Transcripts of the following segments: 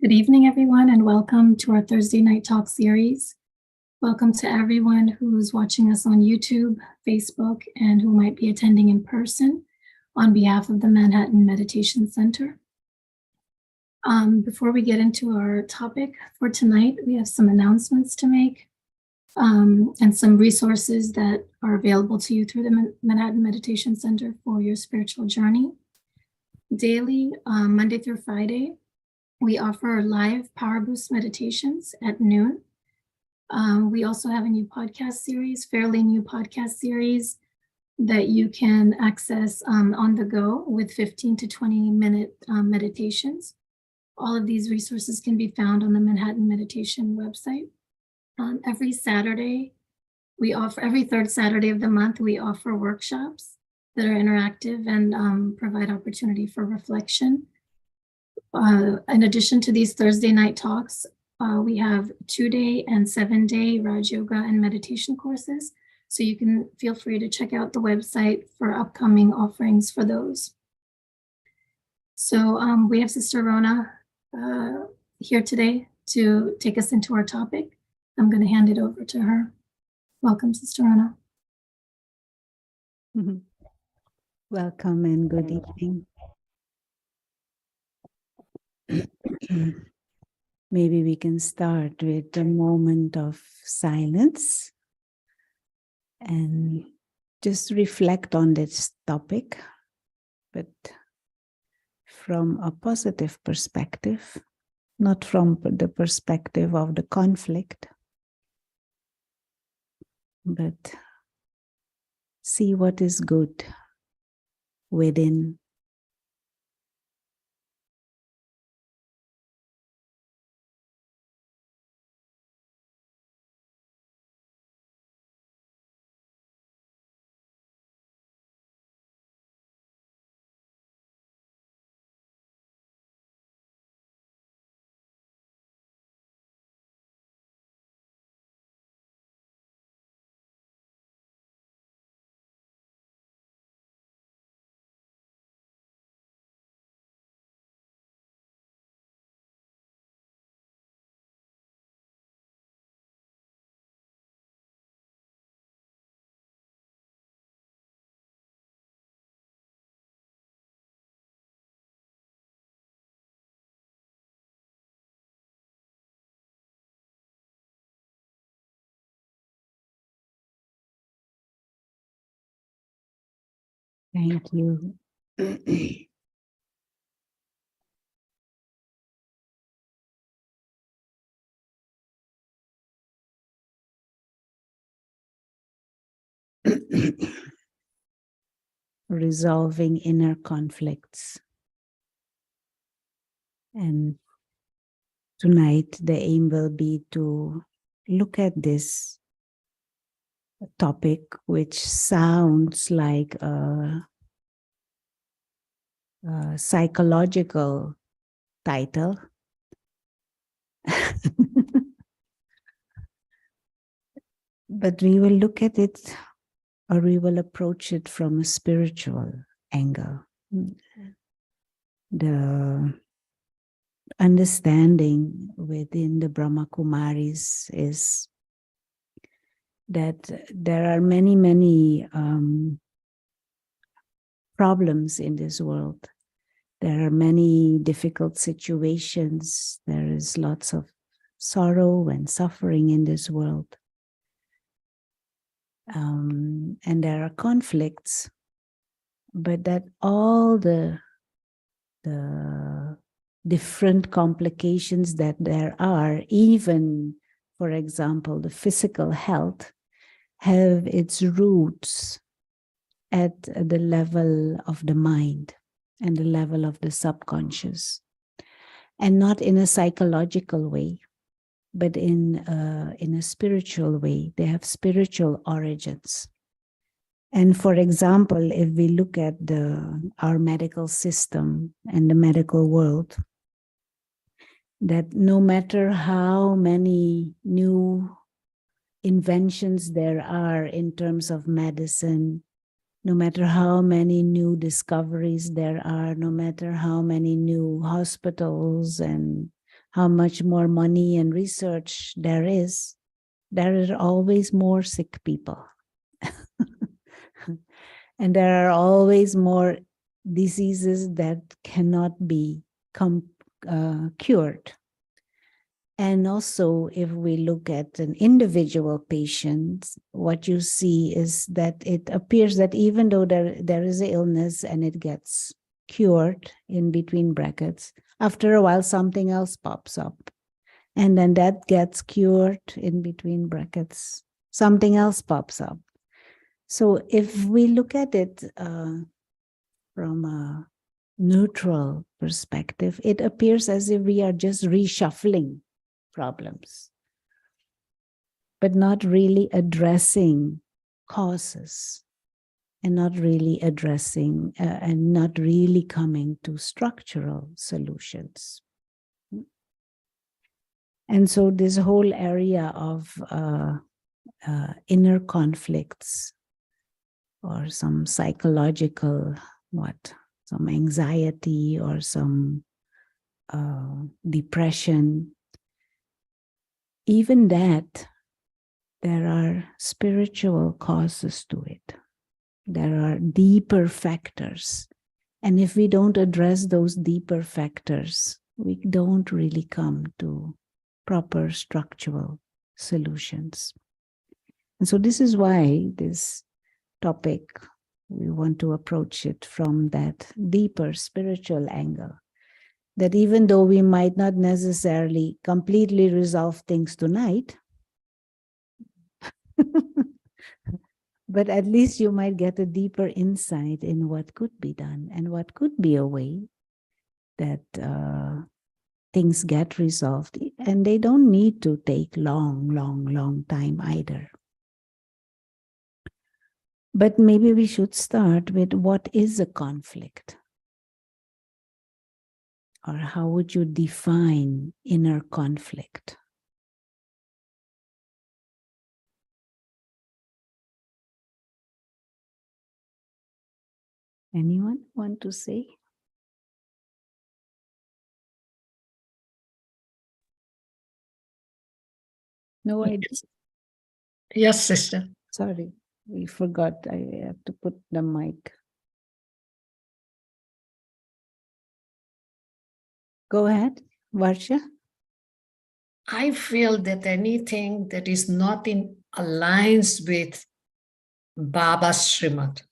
Good evening, everyone, and welcome to our Thursday Night Talk series. Welcome to everyone who's watching us on YouTube, Facebook, and who might be attending in person on behalf of the Manhattan Meditation Center. Before we get into our topic for tonight, we have some announcements to make and some resources that are available to you through the Manhattan Meditation Center for your spiritual journey. Daily, Monday through Friday, we offer live Power Boost meditations at noon. We also have a new podcast series, fairly new podcast series that you can access on the go with 15 to 20 minute meditations. All of these resources can be found on the Manhattan Meditation website. Every third Saturday of the month, we offer workshops that are interactive and provide opportunity for reflection. In addition to these Thursday night talks, we have 2-day and 7-day Raj Yoga and meditation courses. So you can feel free to check out the website for upcoming offerings for those. So we have Sister Rona here today to take us into our topic. I'm going to hand it over to her. Welcome, Sister Rona. Mm-hmm. Welcome and good evening. Maybe we can start with a moment of silence and just reflect on this topic, but from a positive perspective, not from the perspective of the conflict, but see what is good within. Thank you. Resolving inner conflicts. And tonight the aim will be to look at this topic, which sounds like a psychological title. But we will look at it, or we will approach it from a spiritual angle. The understanding within the Brahma Kumaris is that there are many problems in this world. There are many difficult situations. There is lots of sorrow and suffering in this world. And there are conflicts, but that all the different complications that there are, even, for example, the physical health, have its roots at the level of the mind and the level of the subconscious, and not in a psychological way, but in a spiritual way. They have spiritual origins. And for example, if we look at our medical system and the medical world, that no matter how many new inventions there are in terms of medicine, no matter how many new discoveries there are, no matter how many new hospitals and how much more money and research there are always more sick people. And there are always more diseases that cannot be cured. And also, if we look at an individual patient, what you see is that it appears that even though there is an illness and it gets cured in between brackets, after a while something else pops up. And then that gets cured in between brackets, something else pops up. So if we look at it from a neutral perspective, it appears as if we are just reshuffling problems, but not really addressing causes and not really addressing and not really coming to structural solutions. And so this whole area of inner conflicts or some psychological, some anxiety or some depression, even that, there are spiritual causes to it. There are deeper factors. And if we don't address those deeper factors, we don't really come to proper structural solutions. And so this is why this topic, we want to approach it from that deeper spiritual angle. That even though we might not necessarily completely resolve things tonight, but at least you might get a deeper insight in what could be done and what could be a way that things get resolved. And they don't need to take long time either. But maybe we should start with what is a conflict? Or how would you define inner conflict? Anyone want to say? No, I did. Yes, sister. Sorry, we forgot. I have to put the mic. Go ahead, Varsha. I feel that anything that is not in alliance with Baba's Srimad.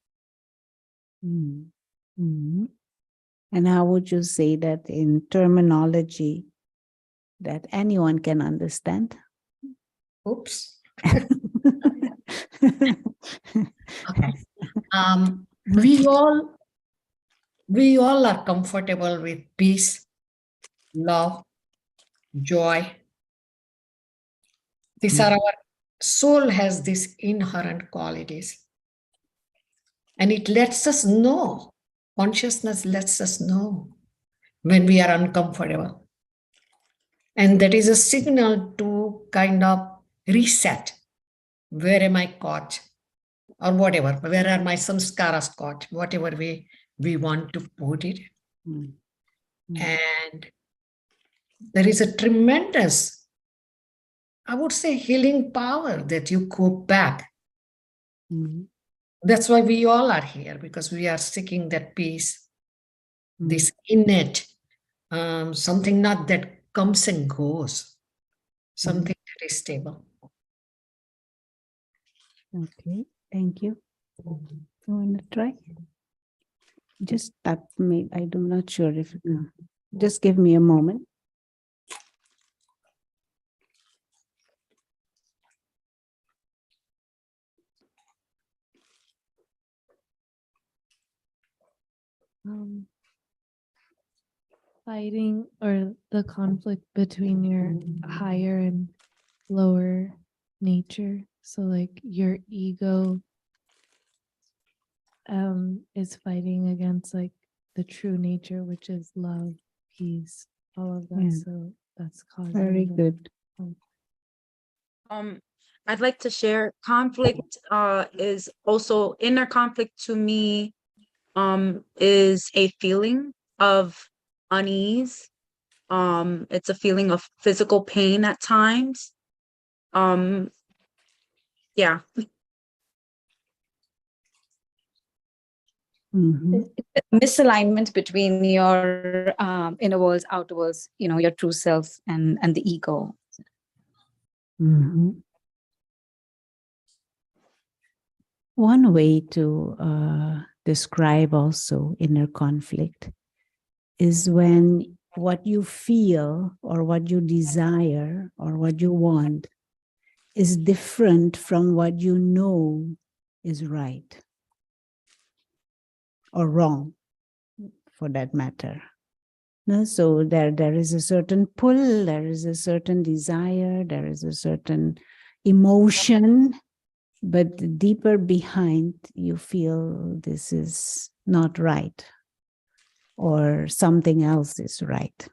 Mm-hmm. And how would you say that in terminology that anyone can understand? Oops. Okay. We all are comfortable with peace, love, joy. These are our soul has these inherent qualities. And it lets us know, consciousness lets us know when we are uncomfortable. And that is a signal to kind of reset. Where am I caught? Or whatever, where are my samskaras caught? Whatever way we want to put it. And there is a tremendous, I would say, healing power that you go back. That's why we all are here, because we are seeking that peace, this innate, something not that comes and goes, something that is stable. Okay, thank you. You want to try? Just tap me. I'm not sure if, just give me a moment. Fighting or the conflict between your higher and lower nature. So like your ego is fighting against like the true nature, which is love, peace, all of that. Yeah. So that's causing Very the good. I'd like to share conflict is also inner conflict to me is a feeling of unease, It's a feeling of physical pain at times. Yeah. Mhm. Misalignment between your inner worlds, outer worlds, your true self and the ego. Mhm. One way to describe also inner conflict is when what you feel or what you desire or what you want is different from what you know is right or wrong, for that matter. No, so there is a certain pull, there is a certain desire, there is a certain emotion, but deeper behind you feel this is not right or something else is right.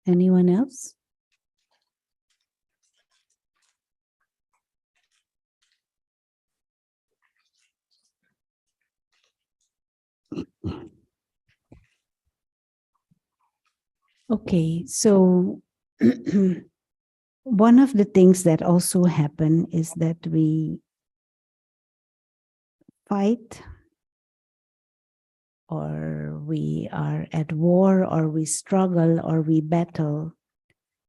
Anyone else? Okay, so one of the things that also happen is that we fight or we are at war or we struggle or we battle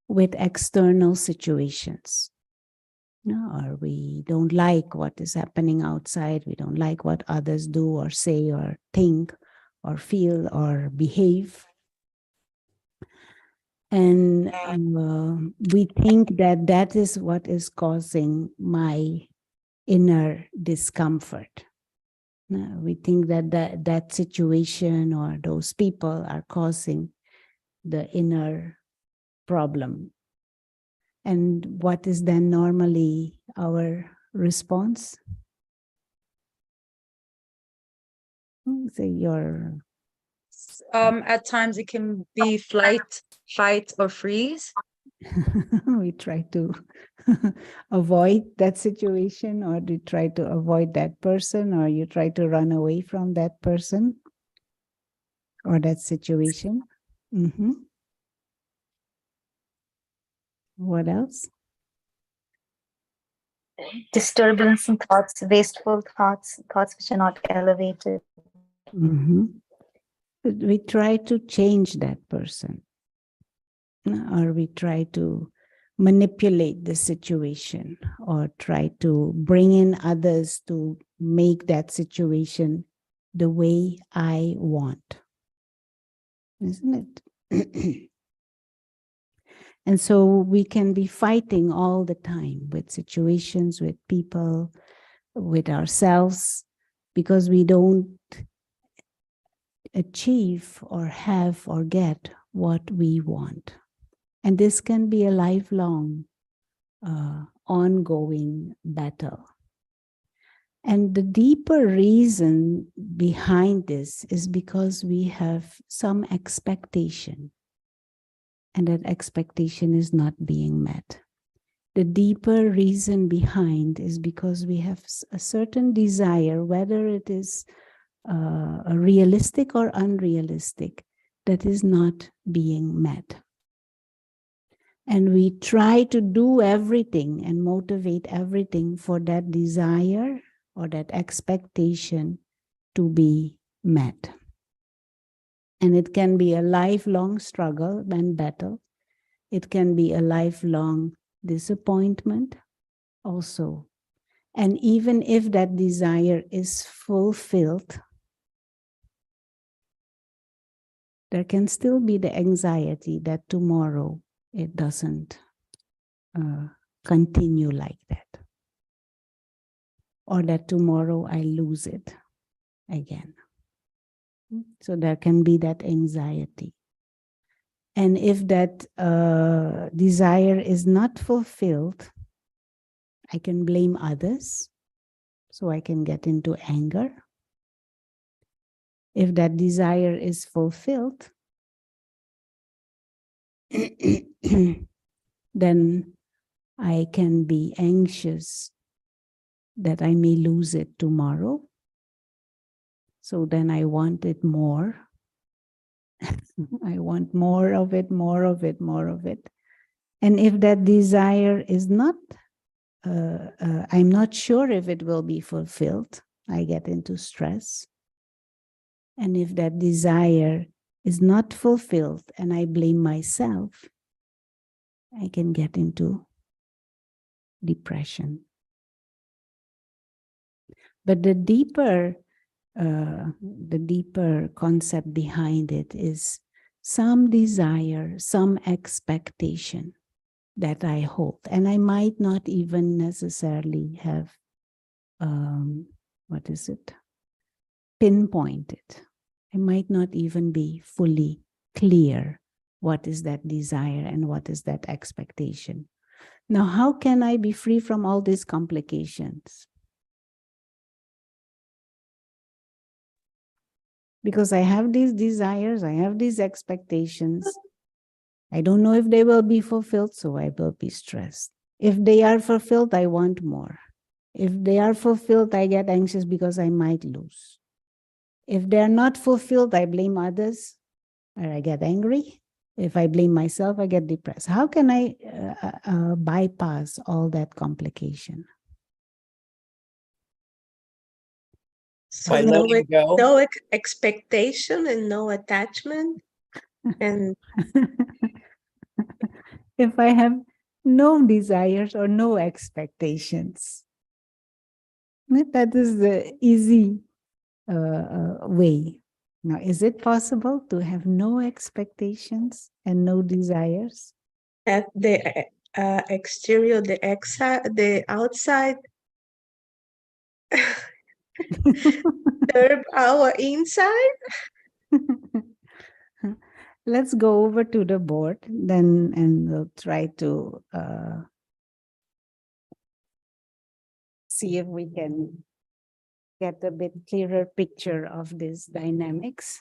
with external situations. No, or we don't like what is happening outside. We don't like what others do or say or think or feel or behave. And we think that that is what is causing my inner discomfort. We think that that situation or those people are causing the inner problem. And what is then normally our response? Say your At times it can be flight, fight, or freeze. we try to avoid that situation, or we try to avoid that person, or you try to run away from that person or that situation. Mm-hmm. What else? Disturbance in thoughts, wasteful thoughts, thoughts which are not elevated. Mm-hmm. But we try to change that person, or we try to manipulate the situation, or try to bring in others to make that situation the way I want. Isn't it? And so we can be fighting all the time with situations, with people, with ourselves, because we don't achieve or have or get what we want. And this can be a lifelong, ongoing battle. And the deeper reason behind this is because we have some expectation, and that expectation is not being met. The deeper reason behind is because we have a certain desire, whether it is a realistic or unrealistic, that is not being met. And we try to do everything and motivate everything for that desire or that expectation to be met. And it can be a lifelong struggle and battle. It can be a lifelong disappointment also. And even if that desire is fulfilled, there can still be the anxiety that tomorrow it doesn't continue like that. Or that tomorrow I lose it again. So there can be that anxiety. And if that desire is not fulfilled, I can blame others, so I can get into anger. If that desire is fulfilled, then I can be anxious that I may lose it tomorrow. So then I want it more. I want more of it, more of it, more of it. And if that desire is not, I'm not sure if it will be fulfilled, I get into stress. And if that desire is not fulfilled and I blame myself, I can get into depression. But the deeper concept behind it is some desire, some expectation that I hold. And I might not even necessarily have, pinpointed. I might not even be fully clear what is that desire and what is that expectation. Now, how can I be free from all these complications? Because I have these desires, I have these expectations. I don't know if they will be fulfilled, so I will be stressed. If they are fulfilled, I want more. If they are fulfilled, I get anxious because I might lose. If they're not fulfilled, I blame others or I get angry. If I blame myself, I get depressed. How can I bypass all that complication? So By no, letting go. no expectation and no attachment. And If I have no desires or no expectations, that is the easy way. Now, is it possible to have no expectations and no desires? at the exterior, the outside, serve our inside. Let's go over to the board then, and we'll try to see if we can get a bit clearer picture of these dynamics.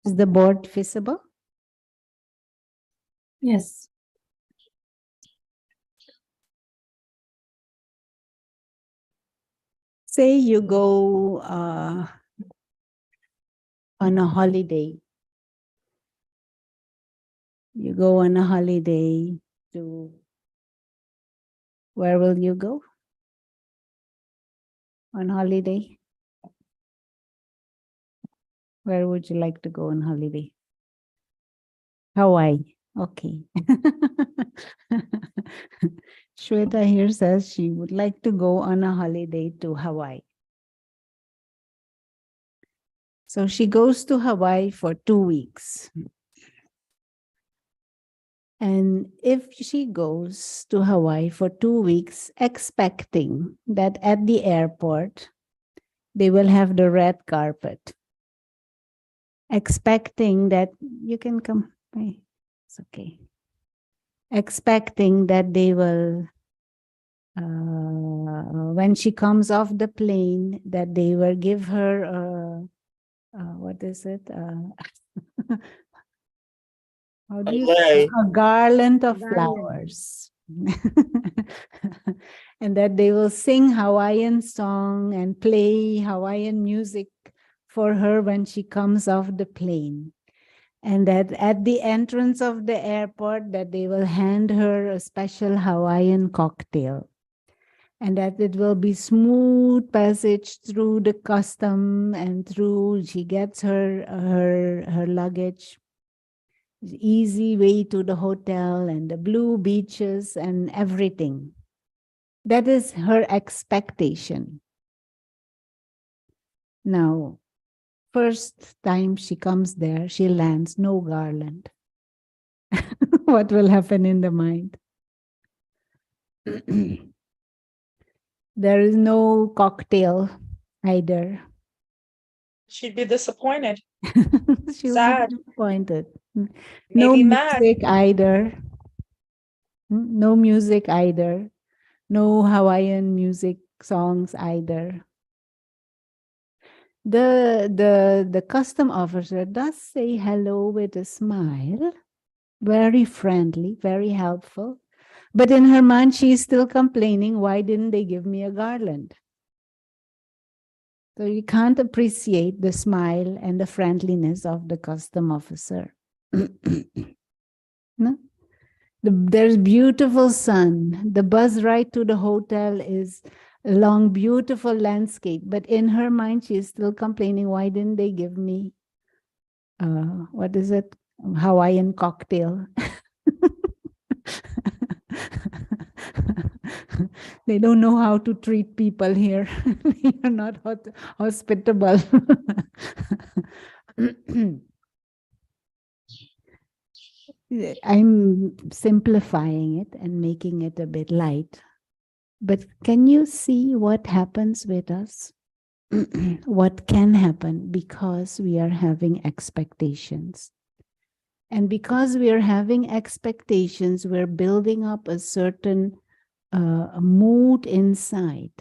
Is the board visible? Yes. Say you go on a holiday. You go on a holiday to, where will you go? On holiday? Where would you like to go on holiday? Hawaii. Okay. Shweta here says she would like to go on a holiday to Hawaii. So she goes to Hawaii for 2 weeks. And if she goes to Hawaii for 2 weeks, expecting that at the airport, they will have the red carpet, expecting that you can come, it's okay. Expecting that they will, when she comes off the plane, that they will give her, what is it? How do you say? A garland of flowers. And that they will sing Hawaiian song and play Hawaiian music for her when she comes off the plane. And that at the entrance of the airport, that they will hand her a special Hawaiian cocktail. And that it will be smooth passage through the custom and through, she gets her luggage, easy way to the hotel and the blue beaches and everything. That is her expectation. Now, first time she comes there, she lands, no garland. What will happen in the mind? There is no cocktail either. She'd be disappointed. She'll Sad. be disappointed. No Maybe mad. music either. No music either. No Hawaiian music songs either. The custom officer does say hello with a smile, very friendly, very helpful. But in her mind, she's still complaining, why didn't they give me a garland? So you can't appreciate the smile and the friendliness of the custom officer. No? There's beautiful sun. The bus ride to the hotel is along beautiful landscape. But in her mind, she's still complaining, why didn't they give me, what is it? Hawaiian cocktail. They don't know how to treat people here. They are not hospitable. I'm simplifying it and making it a bit light. But can you see what happens with us? What can happen because we are having expectations? And because we are having expectations, we're building up a certain mood inside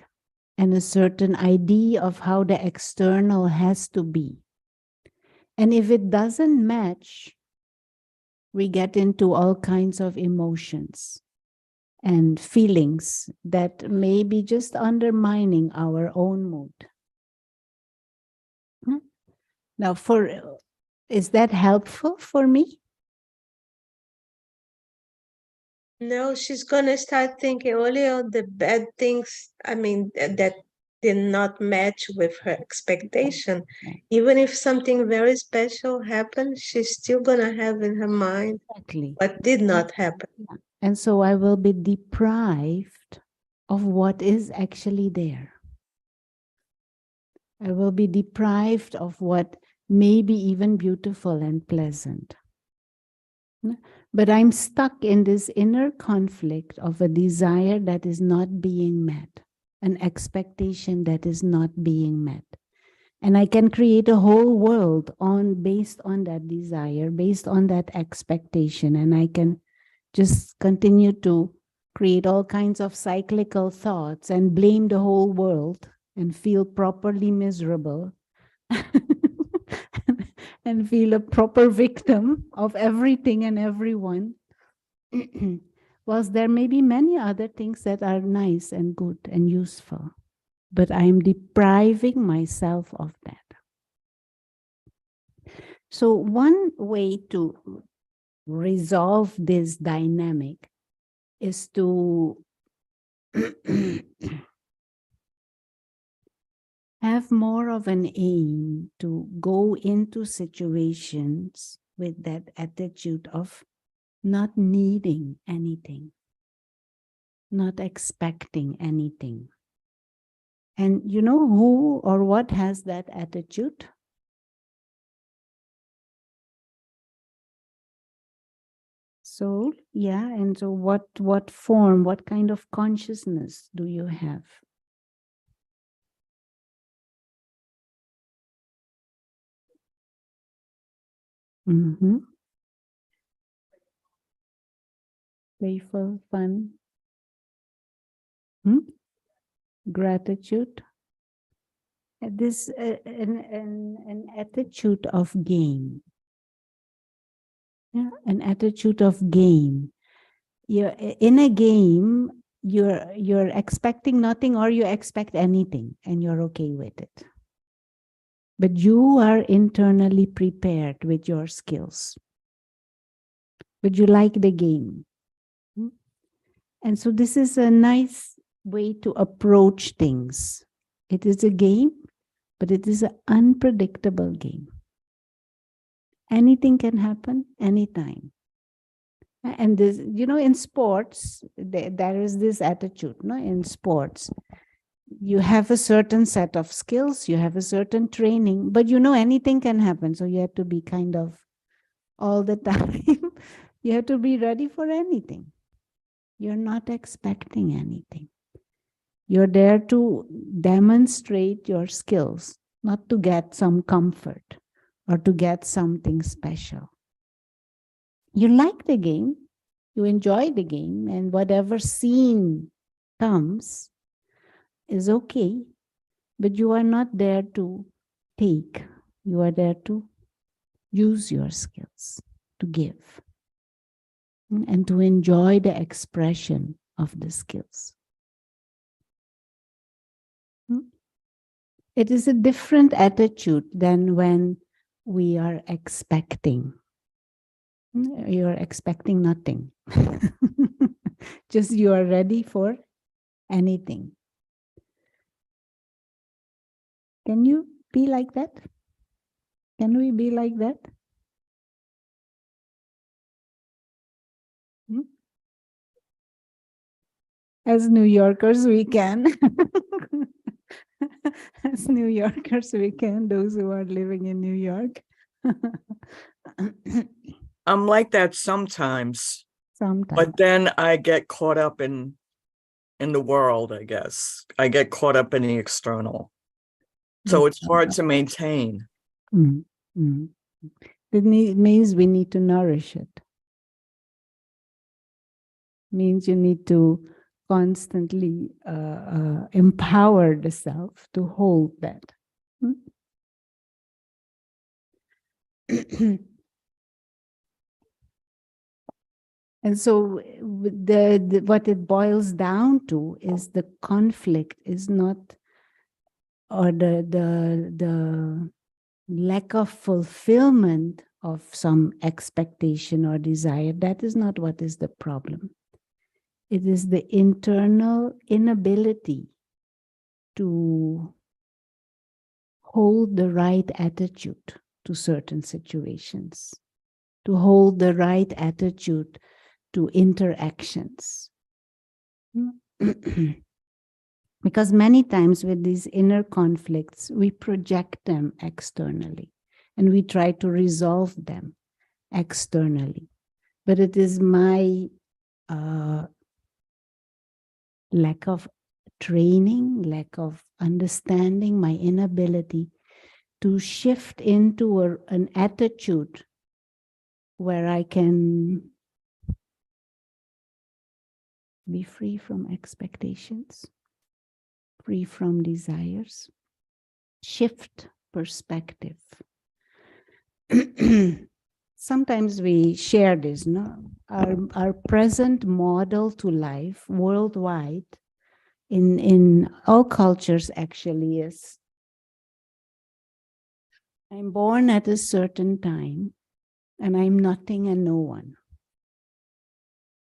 and a certain idea of how the external has to be. And if it doesn't match, we get into all kinds of emotions and feelings that may be just undermining our own mood. Now, is that helpful for me? No, she's gonna start thinking only of the bad things, I mean, that did not match with her expectation. Yeah. Even if something very special happened, she's still gonna have in her mind Exactly. what did not happen. And so I will be deprived of what is actually there. I will be deprived of what may be even beautiful and pleasant. But I'm stuck in this inner conflict of a desire that is not being met, an expectation that is not being met. And I can create a whole world based on that desire, based on that expectation. And I can just continue to create all kinds of cyclical thoughts and blame the whole world and feel properly miserable and feel a proper victim of everything and everyone. Whilst there may be many other things that are nice and good and useful, but I'm depriving myself of that. So one way to resolve this dynamic is to have more of an aim to go into situations with that attitude of not needing anything, not expecting anything. And you know who or what has that attitude? Soul, yeah. And so what form, what kind of consciousness do you have? Mm-hmm. Playful, fun. Gratitude. This an attitude of game. Yeah, an attitude of game. You're in a game. You're expecting nothing, or you expect anything, and you're okay with it. But you are internally prepared with your skills. But you like the game. And so this is a nice way to approach things. It is a game, but it is an unpredictable game. Anything can happen anytime. And this, in sports, there is this attitude, no? In sports, you have a certain set of skills, you have a certain training, but anything can happen. So you have to be kind of all the time, you have to be ready for anything. You're not expecting anything. You're there to demonstrate your skills, not to get some comfort or to get something special. You like the game, you enjoy the game, and whatever scene comes is okay, but you are not there to take. You are there to use your skills, to give, and to enjoy the expression of the skills. It is a different attitude than when we are expecting. You're expecting nothing. Just you are ready for anything. Can you be like that? Can we be like that? As New Yorkers, we can. As New Yorkers, we can, those who are living in New York. I'm like that sometimes, Sometimes. but then I get caught up in the world, I guess. I get caught up in the external. So it's hard to maintain. Mm, mm. It means we need to nourish it. Means you need to constantly empower the self to hold that. And so what it boils down to is the conflict is not, or the lack of fulfillment of some expectation or desire. That is not what is the problem. It is the internal inability to hold the right attitude to certain situations, to hold the right attitude to interactions. Because many times with these inner conflicts, we project them externally and we try to resolve them externally. But it is my lack of training, lack of understanding, my inability to shift into an attitude where I can be free from expectations, free from desires, shift perspective. Sometimes we share this, no? Our present model to life worldwide, in all cultures actually, is I'm born at a certain time and I'm nothing and no one.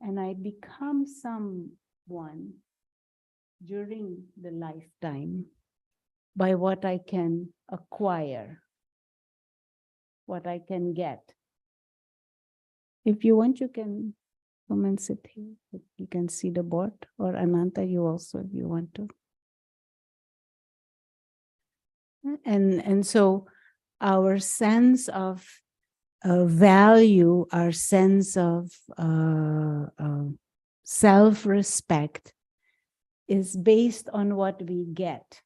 And I become someone during the lifetime by what I can acquire, what I can get. If you want, you can come and sit here. You can see the board, or Ananta, you also, if you want to. And so our sense of value, our sense of self-respect is based on what we get,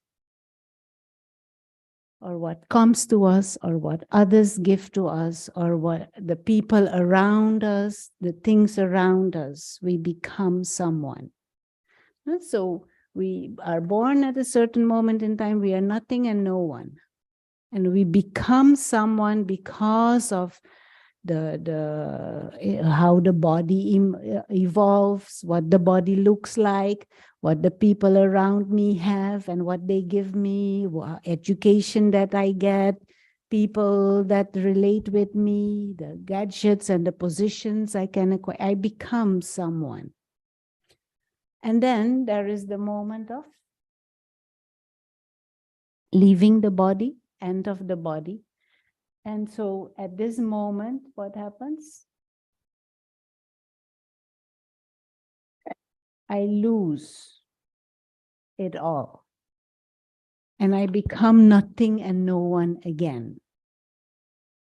or what comes to us, or what others give to us, or what the people around us, the things around us, we become someone. And so we are born at a certain moment in time, we are nothing and no one. And we become someone because of how the body evolves, what the body looks like, what the people around me have and what they give me, education that I get, people that relate with me, the gadgets and the positions I can acquire. I become someone. And then there is the moment of leaving the body, end of the body. And so at this moment, what happens? I lose it all. And I become nothing and no one again.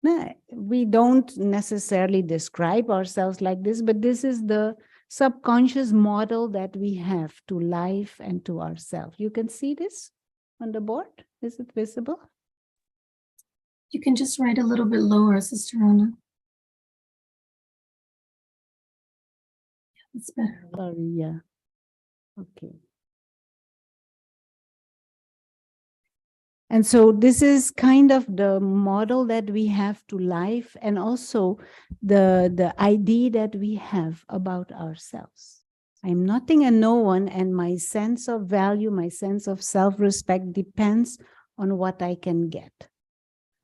Now, we don't necessarily describe ourselves like this, but this is the subconscious model that we have to life and to ourselves. You can see this on the board? Is it visible? You can just write a little bit lower, Sister Rona. That's better. Sorry, yeah. Okay. And so this is kind of the model that we have to life, and also the idea that we have about ourselves. I'm nothing and no one, and my sense of value, my sense of self-respect depends on what I can get,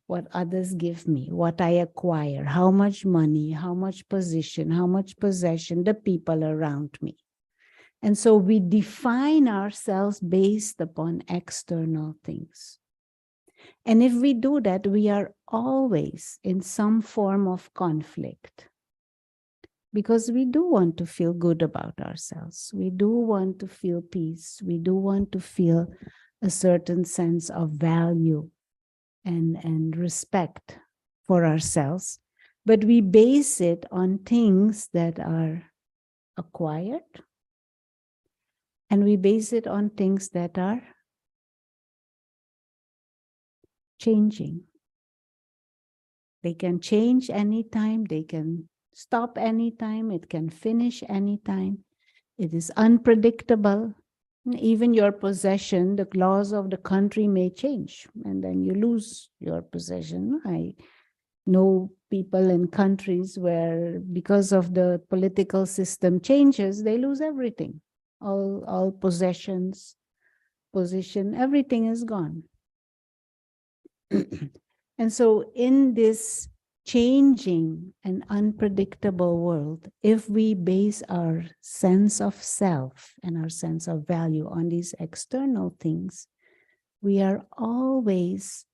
what others give me, what I acquire, how much money, how much position, how much possession, the people around me. And so we define ourselves based upon external things. And if we do that, we are always in some form of conflict, because we do want to feel good about ourselves. We do want to feel peace. We do want to feel a certain sense of value and respect for ourselves. But we base it on things that are acquired, and we base it on things that are changing. They can change anytime, they can stop anytime, it can finish anytime. It is unpredictable. Even your possession, the laws of the country may change, and then you lose your possession. I know people in countries where, because of the political system changes, they lose everything. All possessions, position, everything is gone. And so in this changing and unpredictable world, if we base our sense of self and our sense of value on these external things, we are always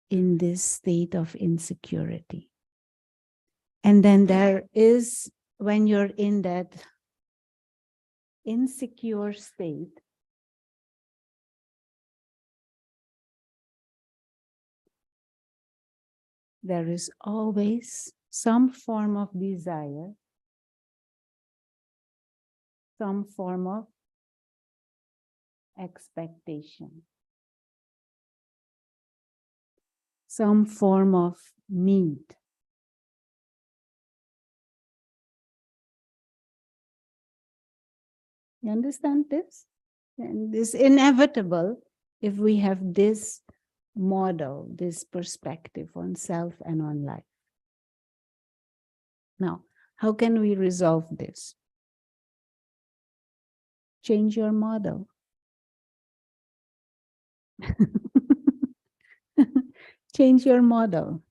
in this state of insecurity. And then there is, when you're in that insecure state, there is always some form of desire, some form of expectation, some form of need. You understand this? And this is inevitable if we have this model, this perspective on self and on life. Now, how can we resolve this? Change your model. Change your model.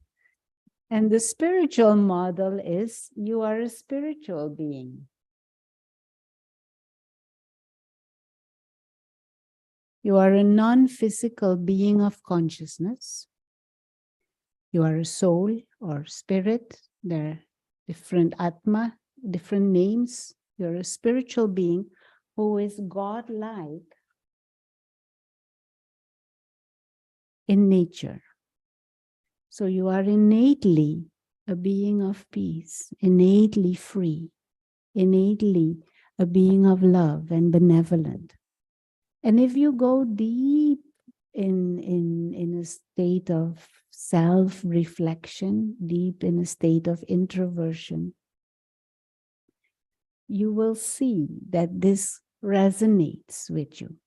And the spiritual model is you are a spiritual being. You are a non-physical being of consciousness. You are a soul or spirit. There are different atma, different names. You're a spiritual being who is God-like in nature. So you are innately a being of peace, innately free, innately a being of love and benevolent. And if you go deep in a state of self-reflection, deep in a state of introversion, you will see that this resonates with you.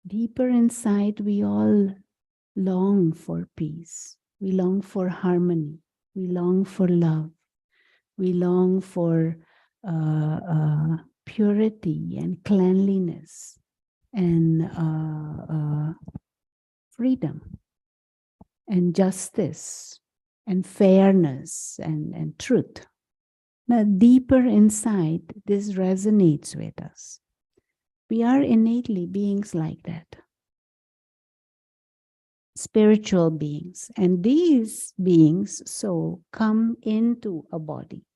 Deeper inside, we all long for peace. We long for harmony. We long for love. We long for purity and cleanliness and freedom and justice and fairness and truth. Now, deeper inside, this resonates with us. We are innately beings like that. Spiritual beings. And these beings so come into a body.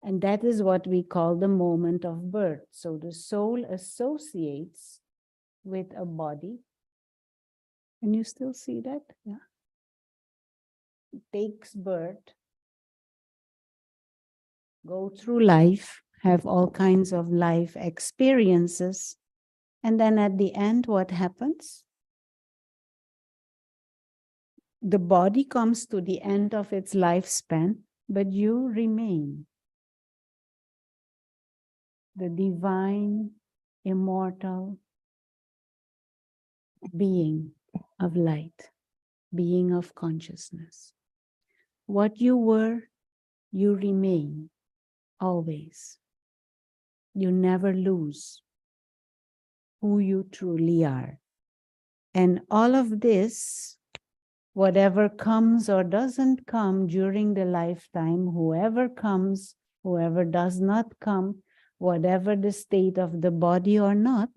And that is what we call the moment of birth. So the soul associates with a body. Can you still see that? Yeah. It takes birth, go through life, have all kinds of life experiences. And then at the end, what happens? The body comes to the end of its lifespan, but you remain the divine, immortal being of light, being of consciousness. What you were, you remain always. You never lose who you truly are. And all of this, whatever comes or doesn't come during the lifetime, whoever comes, whoever does not come, whatever the state of the body or not,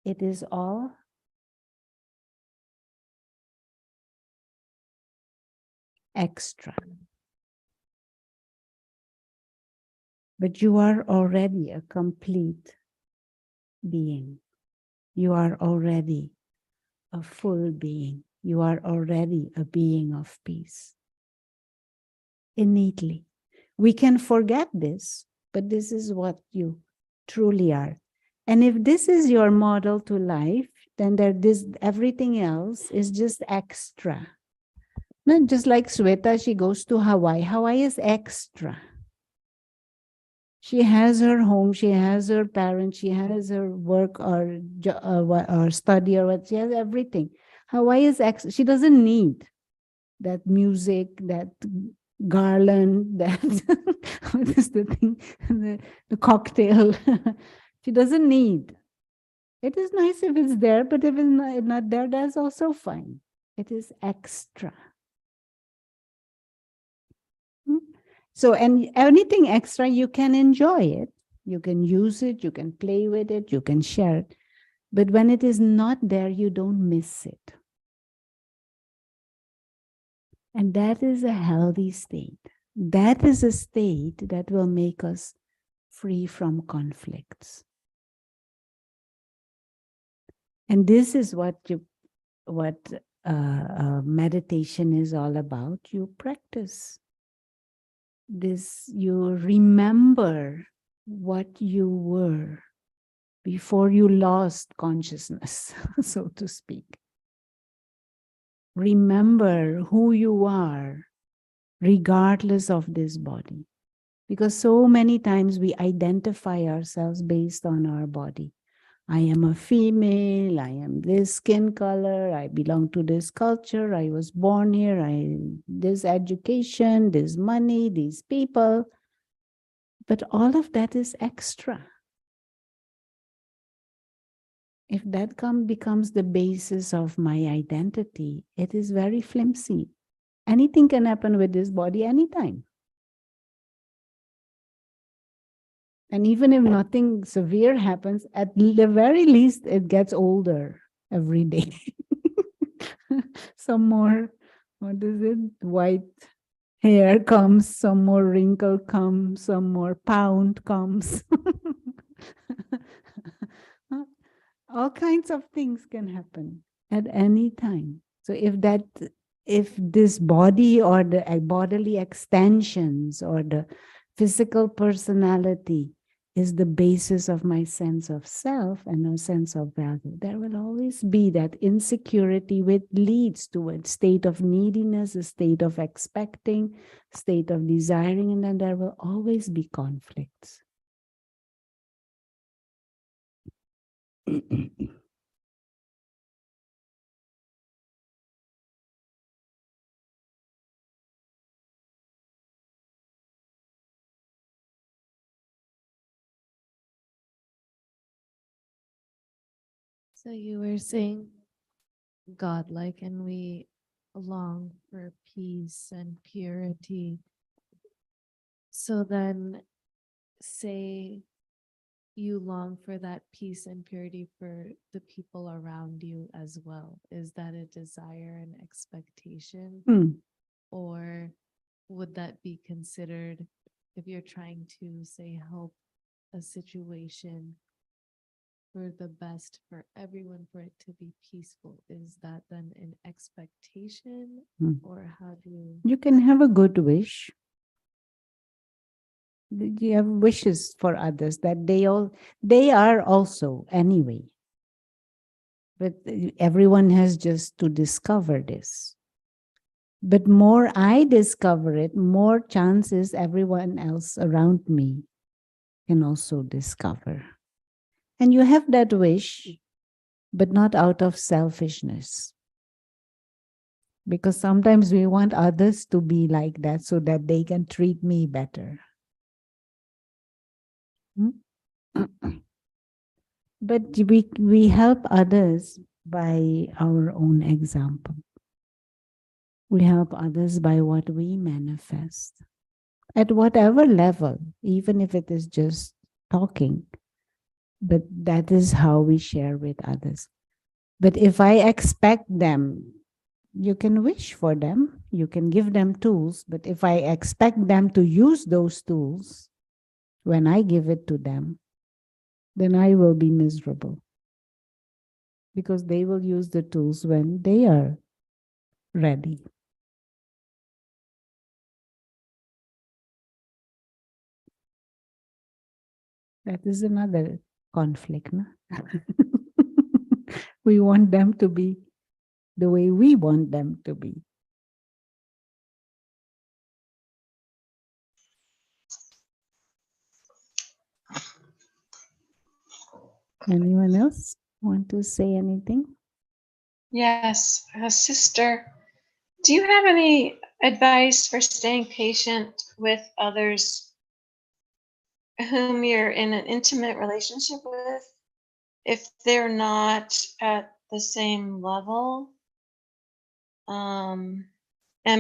it is all extra. But you are already a complete being. You are already a full being. You are already a being of peace. Innately. We can forget this, but this is what you truly are. And if this is your model to life, then everything else is just extra. Not just like Sweta, she goes to Hawaii. Hawaii is extra. She has her home, she has her parents, she has her work or study or what, she has everything. Hawaii is extra. She doesn't need that music, that garland, that what is the thing, the cocktail. She doesn't need. It is nice if it's there, but if it's not there, that's also fine. It is extra. So, and anything extra, you can enjoy it. You can use it, you can play with it, you can share it. But when it is not there, you don't miss it. And that is a healthy state. That is a state that will make us free from conflicts. And this is what meditation is all about. You practice this, you remember what you were before you lost consciousness, so to speak. Remember who you are, regardless of this body. Because so many times we identify ourselves based on our body. I am a female, I am this skin color, I belong to this culture, I was born here, this education, this money, these people. But all of that is extra. If that becomes the basis of my identity, it is very flimsy. Anything can happen with this body anytime. And even if nothing severe happens, at the very least, it gets older every day. Some more, what is it? White hair comes, some more wrinkle comes, some more pound comes. All kinds of things can happen at any time. So if this body or the bodily extensions or the physical personality is the basis of my sense of self and a sense of value, there will always be that insecurity which leads to a state of neediness, a state of expecting, state of desiring, and then there will always be conflicts. So you were saying godlike, and we long for peace and purity. So then, say you long for that peace and purity for the people around you as well. Is that a desire and expectation? Or would that be considered, if you're trying to, say, help a situation for the best for everyone, for it to be peaceful, is that then an expectation? Or how do you? You can have a good wish. You have wishes for others that they are also anyway. But everyone has just to discover this. But more I discover it, more chances everyone else around me can also discover. And you have that wish, but not out of selfishness. Because sometimes we want others to be like that so that they can treat me better. But we help others by our own example. We help others by what we manifest at whatever level, even if it is just talking. But that is how we share with others. But if I expect them, you can wish for them, you can give them tools, but if I expect them to use those tools when I give it to them, then I will be miserable. Because they will use the tools when they are ready. That is another conflict. No? We want them to be the way we want them to be. Anyone else want to say anything? Yes, sister, do you have any advice for staying patient with others whom you're in an intimate relationship with if they're not at the same level, and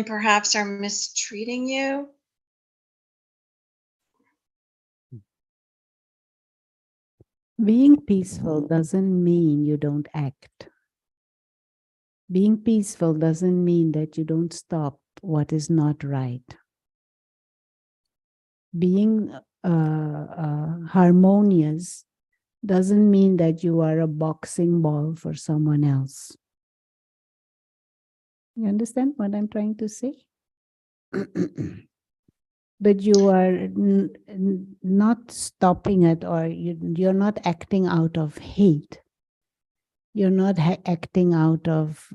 perhaps are mistreating you? Being peaceful doesn't mean you don't act. Being peaceful doesn't mean that you don't stop what is not right. Being harmonious doesn't mean that you are a boxing ball for someone else. You understand what I'm trying to say? But you are not stopping it, or you're not acting out of hate. You're not acting out of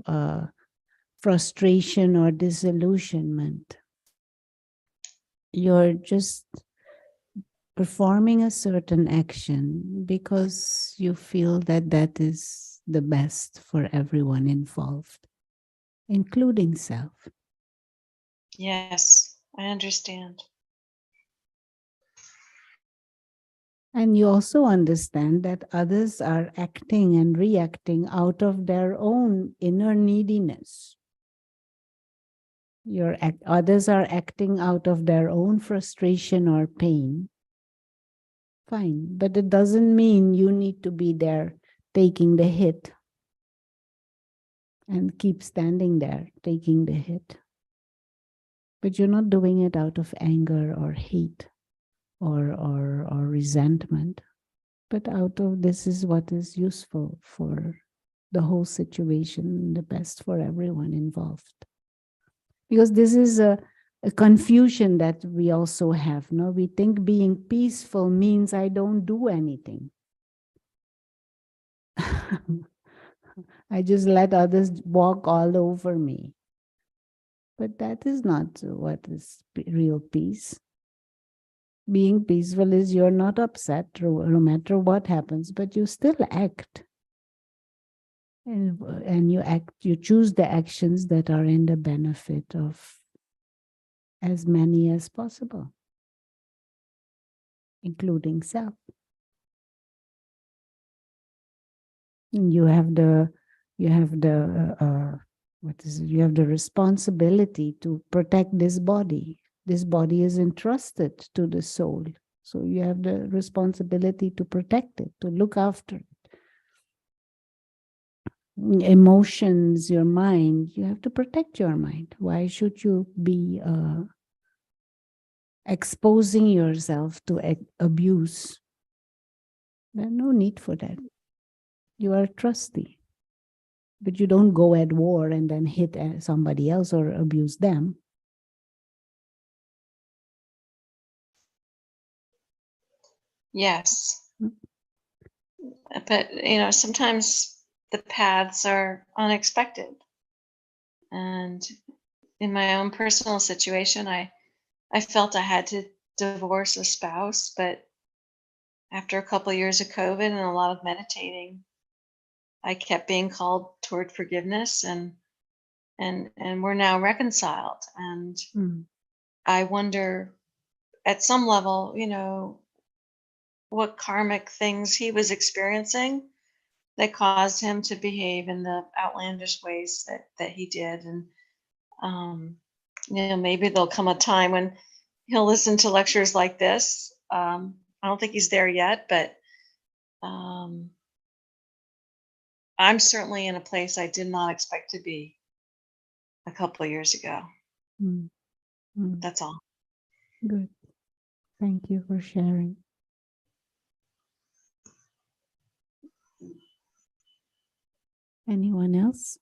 frustration or disillusionment. You're just performing a certain action because you feel that that is the best for everyone involved, including self. Yes, I understand. And you also understand that others are acting and reacting out of their own inner neediness. Others are acting out of their own frustration or pain. Fine, but it doesn't mean you need to be there taking the hit and keep standing there taking the hit. But you're not doing it out of anger or hate or resentment, but out of this is what is useful for the whole situation, the best for everyone involved. Because this is a confusion that we also have. No, we think being peaceful means I don't do anything. I just let others walk all over me. But that is not what is real peace. Being peaceful is you're not upset no matter what happens, but you still act. And you choose the actions that are in the benefit of as many as possible, including self. And you have the responsibility to protect this body. This body is entrusted to the soul. So you have the responsibility to protect it, to look after it. Emotions, your mind, you have to protect your mind. Why should you be exposing yourself to abuse? There's no need for that. You are trusty, but you don't go at war and then hit somebody else or abuse them. Yes. But, sometimes the paths are unexpected. And in my own personal situation, I felt I had to divorce a spouse, but after a couple of years of COVID and a lot of meditating, I kept being called toward forgiveness, and we're now reconciled. And I wonder, at some level, what karmic things he was experiencing that caused him to behave in the outlandish ways that he did. And maybe there'll come a time when he'll listen to lectures like this. I don't think he's there yet, but I'm certainly in a place I did not expect to be a couple of years ago. Mm. Mm. That's all. Good. Thank you for sharing. Anyone else?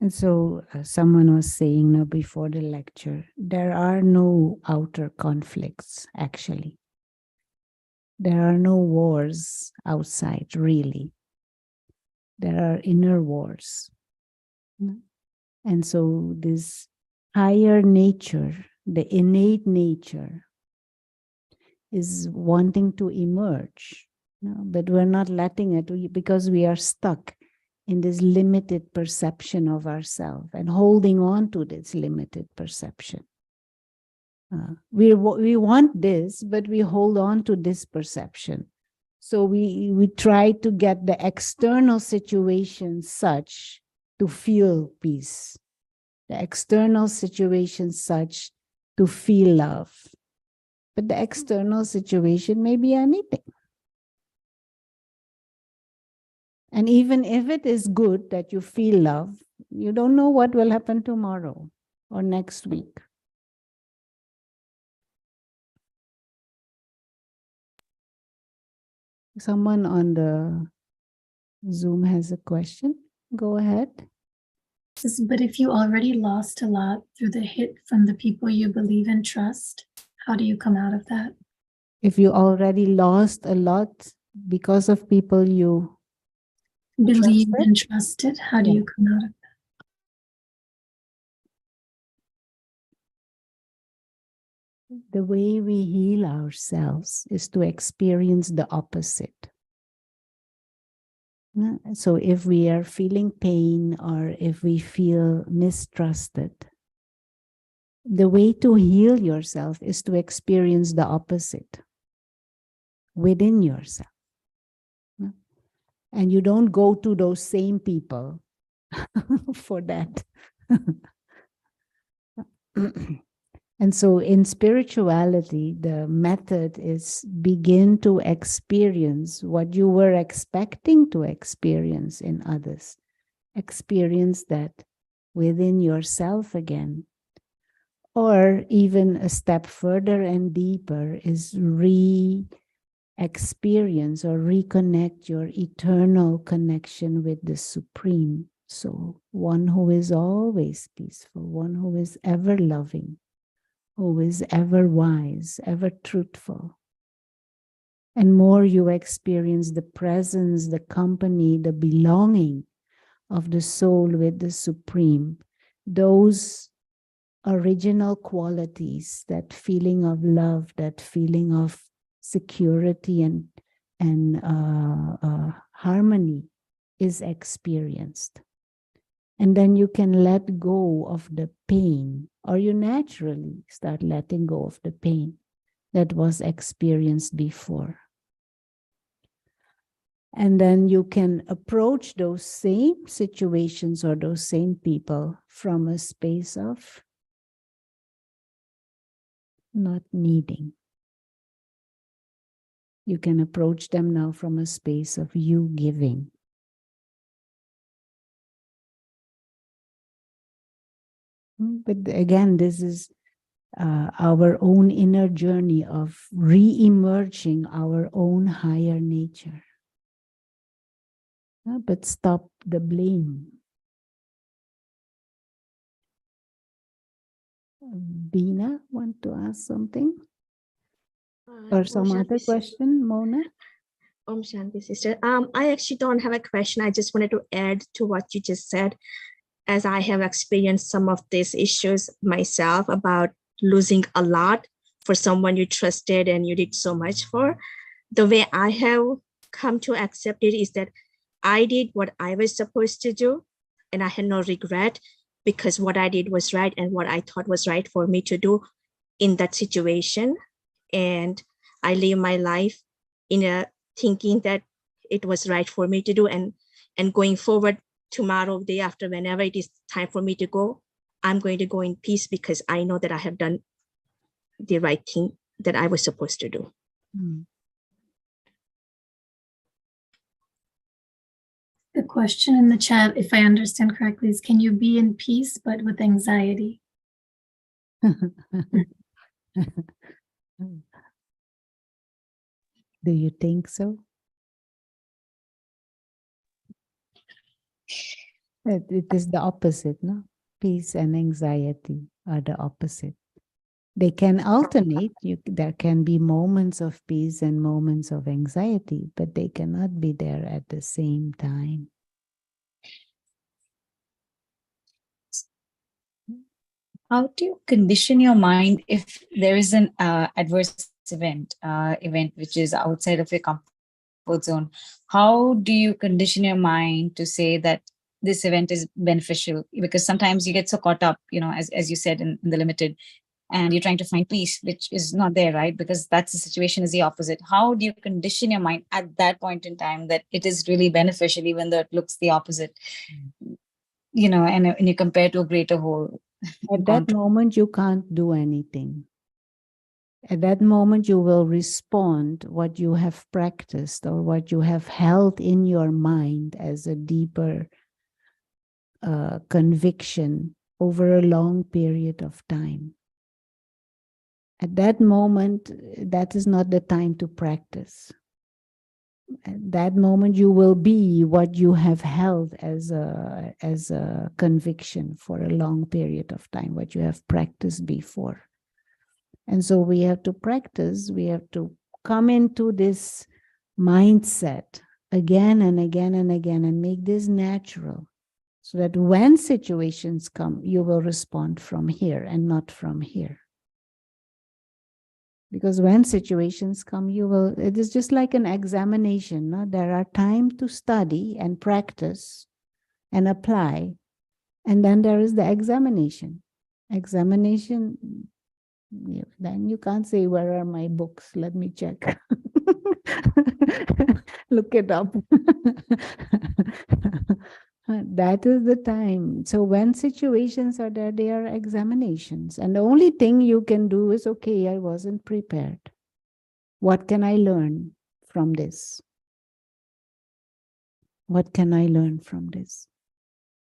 And so someone was saying now before the lecture, there are no outer conflicts, actually. There are no wars outside, really. There are inner wars. And so this higher nature, the innate nature, is wanting to emerge, but we're not letting it because we are stuck in this limited perception of ourselves and holding on to this limited perception. We want this, but we hold on to this perception. So we try to get the external situation such to feel peace, the external situation such to feel love. But the external situation may be anything. And even if it is good that you feel love, you don't know what will happen tomorrow or next week. Someone on the Zoom has a question. Go ahead. But if you already lost a lot through the hit from the people you believe and trust, how do you come out of that? If you already lost a lot because of people you Believe trusted? and trusted, how do you come out of that? The way we heal ourselves is to experience the opposite. So if we are feeling pain or if we feel mistrusted, the way to heal yourself is to experience the opposite within yourself. And you don't go to those same people for that. And so in spirituality, the method is begin to experience what you were expecting to experience in others. Experience that within yourself again. Or even a step further and deeper is re-experience or reconnect your eternal connection with the Supreme Soul, one who is always peaceful, one who is ever loving, who is ever wise, ever truthful. And more you experience the presence, the company, the belonging of the soul with the Supreme, those original qualities, that feeling of love, that feeling of security and harmony is experienced. And then you can let go of the pain, or you naturally start letting go of the pain that was experienced before. And then you can approach those same situations or those same people from a space of not needing. You can approach them now from a space of you giving. But again, this is our own inner journey of re-emerging our own higher nature. But stop the blame. Bina, want to ask something? Or some other question, Mona? Om Shanti, sister. I actually don't have a question. I just wanted to add to what you just said, as I have experienced some of these issues myself about losing a lot for someone you trusted and you did so much for. The way I have come to accept it is that I did what I was supposed to do, and I had no regret because what I did was right and what I thought was right for me to do in that situation, and I live my life in a thinking that it was right for me to do, and going forward tomorrow, day after, whenever it is time for me to go, I'm going to go in peace because I know that I have done the right thing that I was supposed to do. Mm. The question in the chat, if I understand correctly, is can you be in peace but with anxiety? Do you think so? It is the opposite, no? Peace and anxiety are the opposite. They can alternate. There can be moments of peace and moments of anxiety, but they cannot be there at the same time. How do you condition your mind if there is an adverse event which is outside of your comfort zone? How do you condition your mind to say that this event is beneficial? Because sometimes you get so caught up, as you said in the limited, and you're trying to find peace, which is not there, right? Because that's the situation is the opposite. How do you condition your mind at that point in time that it is really beneficial, even though it looks the opposite, and you compare to a greater whole? At that moment, you can't do anything. At that moment, you will respond what you have practiced or what you have held in your mind as a deeper conviction over a long period of time. At that moment, that is not the time to practice. At that moment, you will be what you have held as a conviction for a long period of time, what you have practiced before. And so we have to practice, we have to come into this mindset again and again and again and make this natural so that when situations come, you will respond from here and not from here. Because when situations come, it is just like an examination. No? There are times to study and practice and apply. And then there is the examination. Examination, then you can't say, where are my books? Let me check. Look it up. That is the time. So when situations are there, they are examinations. And the only thing you can do is, okay, I wasn't prepared. What can I learn from this? What can I learn from this?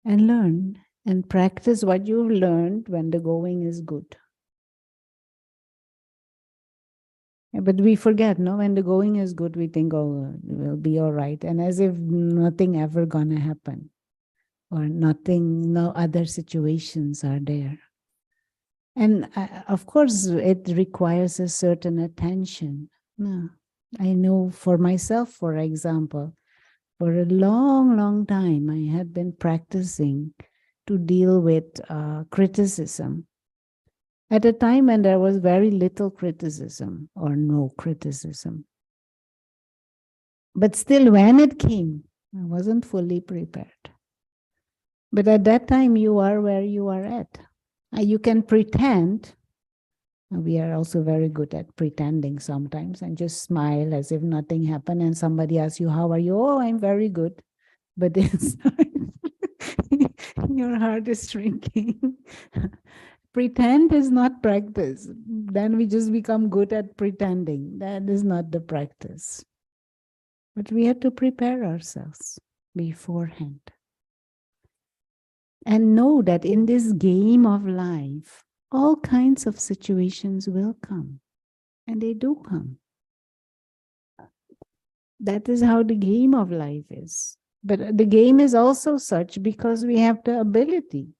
And learn and practice what you've learned when the going is good. But we forget, no? When the going is good, we think, oh, it will be all right. And as if nothing ever gonna happen. Or no other situations are there. And of course, it requires a certain attention. No, I know for myself, for example, for a long, long time, I had been practicing to deal with criticism. At a time when there was very little criticism or no criticism. But still, when it came, I wasn't fully prepared. But at that time, you are where you are at. You can pretend. We are also very good at pretending sometimes and just smile as if nothing happened. And somebody asks you, how are you? Oh, I'm very good. But inside, your heart is shrinking. Pretend is not practice. Then we just become good at pretending. That is not the practice. But we have to prepare ourselves beforehand. And know that in this game of life, all kinds of situations will come. And they do come. That is how the game of life is. But the game is also such because we have the ability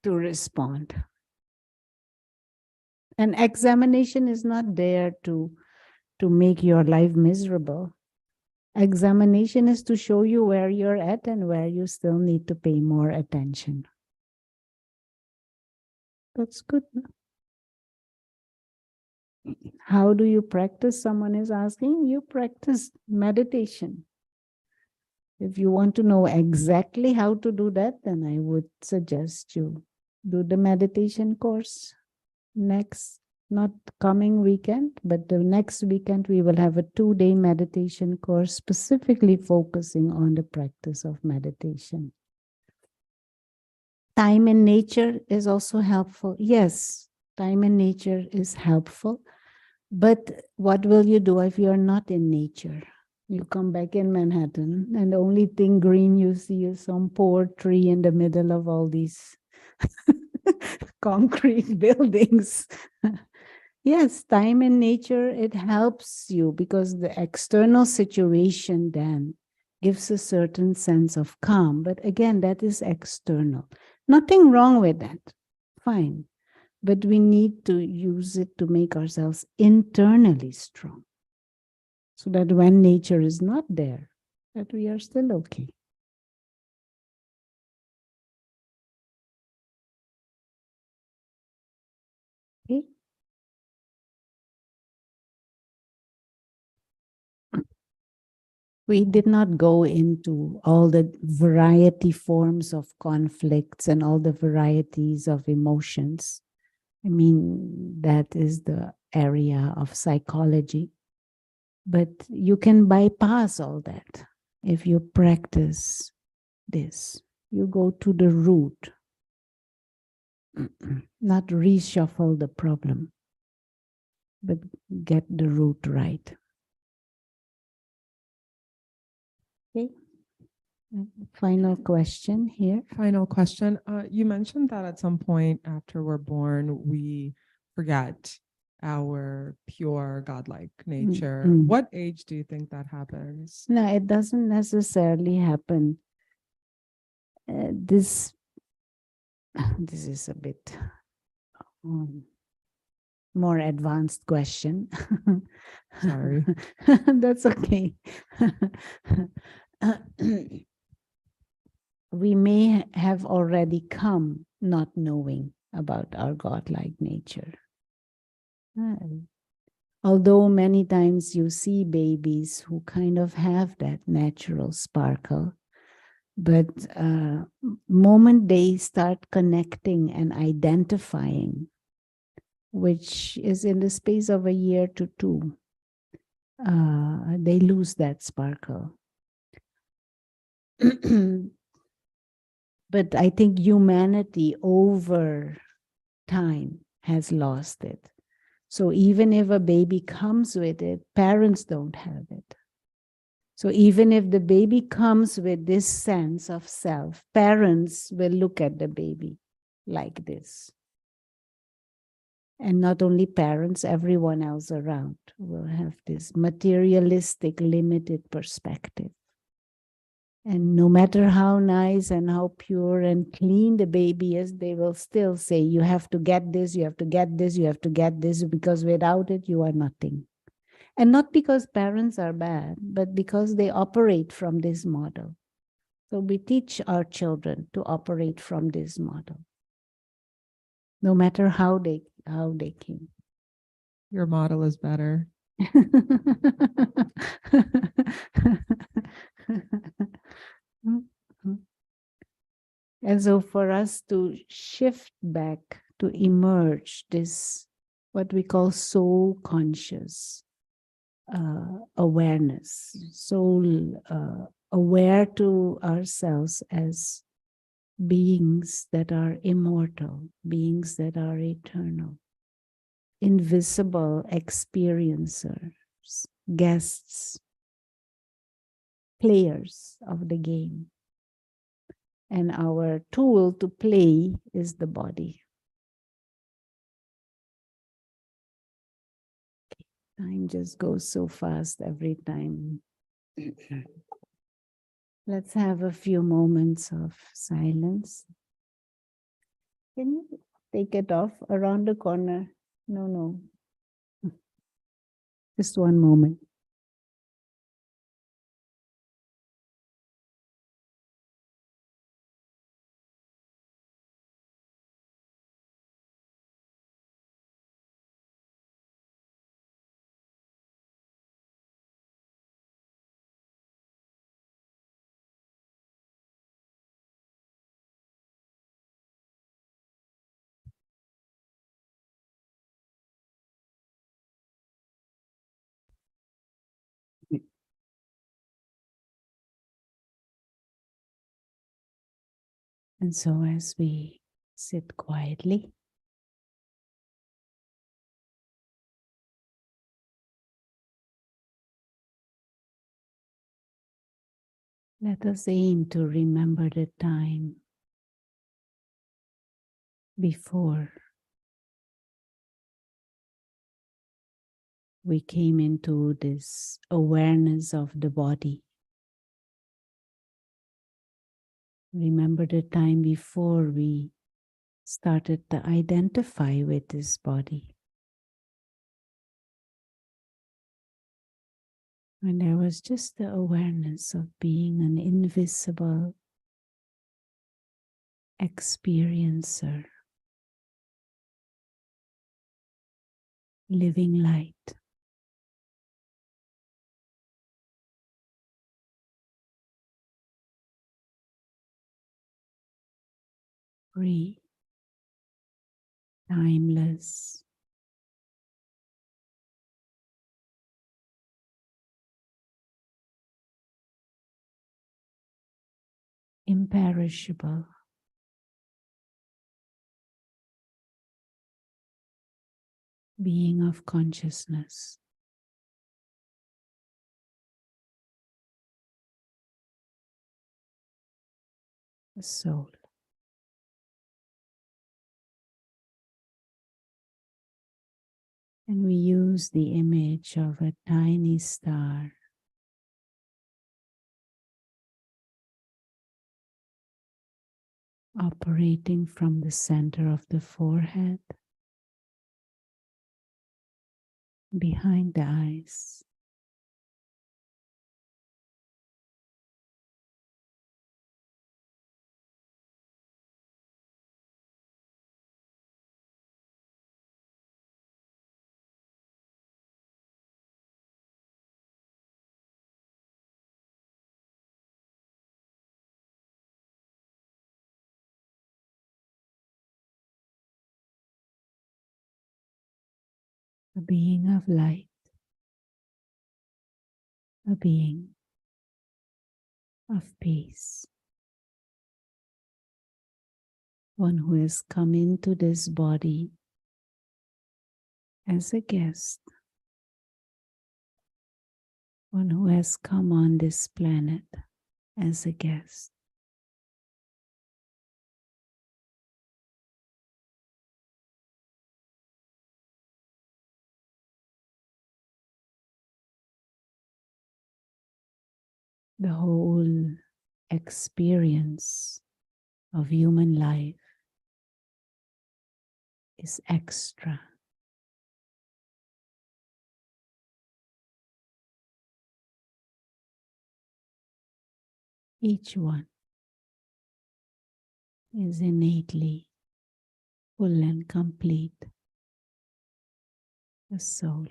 to respond. And examination is not there to make your life miserable. Examination is to show you where you're at and where you still need to pay more attention. That's good. How do you practice? Someone is asking. You practice meditation. If you want to know exactly how to do that, then I would suggest you do the meditation course. next, not coming weekend, but the next weekend, we will have a 2-day meditation course specifically focusing on the practice of meditation. Time in nature is also helpful. Yes, time in nature is helpful. But what will you do if you're not in nature? You come back in Manhattan and the only thing green you see is some poor tree in the middle of all these concrete buildings. Yes, time in nature, it helps you because the external situation then gives a certain sense of calm. But again, that is external. Nothing wrong with that. Fine. But we need to use it to make ourselves internally strong. So that when nature is not there, that we are still okay. Okay. We did not go into all the variety forms of conflicts and all the varieties of emotions. I mean, that is the area of psychology. But you can bypass all that if you practice this. You go to the root, not reshuffle the problem, but get the root right. Okay. Final question here. Final question. You mentioned that at some point after we're born, we forget our pure godlike nature. What age do you think that happens? No, it doesn't necessarily happen. This is a bit more advanced question. Sorry. That's okay. We may have already come not knowing about our godlike nature. Although many times you see babies who kind of have that natural sparkle, but moment they start connecting and identifying, which is in the space of a year to 2, they lose that sparkle. But I think humanity over time has lost it. So even if a baby comes with it, parents don't have it. So even if the baby comes with this sense of self, parents will look at the baby like this. And not only parents, everyone else around will have this materialistic, limited perspective. And no matter how nice and how pure and clean the baby is, they will still say, you have to get this, you have to get this, you have to get this, because without it, you are nothing. And not because parents are bad, but because they operate from this model. So we teach our children to operate from this model, no matter how they came. Your model is better. And so for us to shift back, to emerge this, what we call soul conscious awareness, soul aware to ourselves as beings that are immortal, beings that are eternal, invisible experiencers, guests, players of the game. And our tool to play is the body. Time just goes so fast every time. Let's have a few moments of silence. Can you take it off around the corner? No. Just one moment. And so as we sit quietly, let us aim to remember the time before we came into this awareness of the body. Remember the time before we started to identify with this body. When there was just the awareness of being an invisible experiencer, living light. Free, timeless, imperishable, being of consciousness. The soul. And we use the image of a tiny star operating from the center of the forehead, behind the eyes. A being of light, a being of peace, one who has come into this body as a guest, one who has come on this planet as a guest. The whole experience of human life is extra. Each one is innately full and complete. The soul.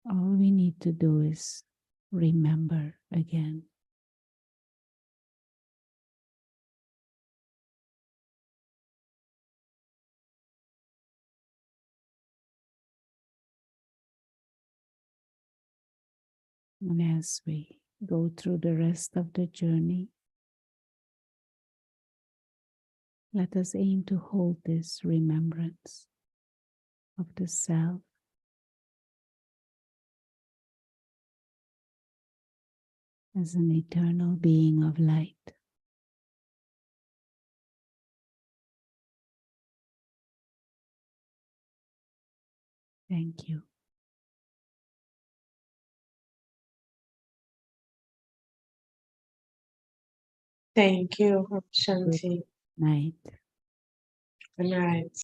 All we need to do is remember again. And as we go through the rest of the journey, let us aim to hold this remembrance of the self as an eternal being of light. Thank you. Thank you, Good Shanti. night. Good night.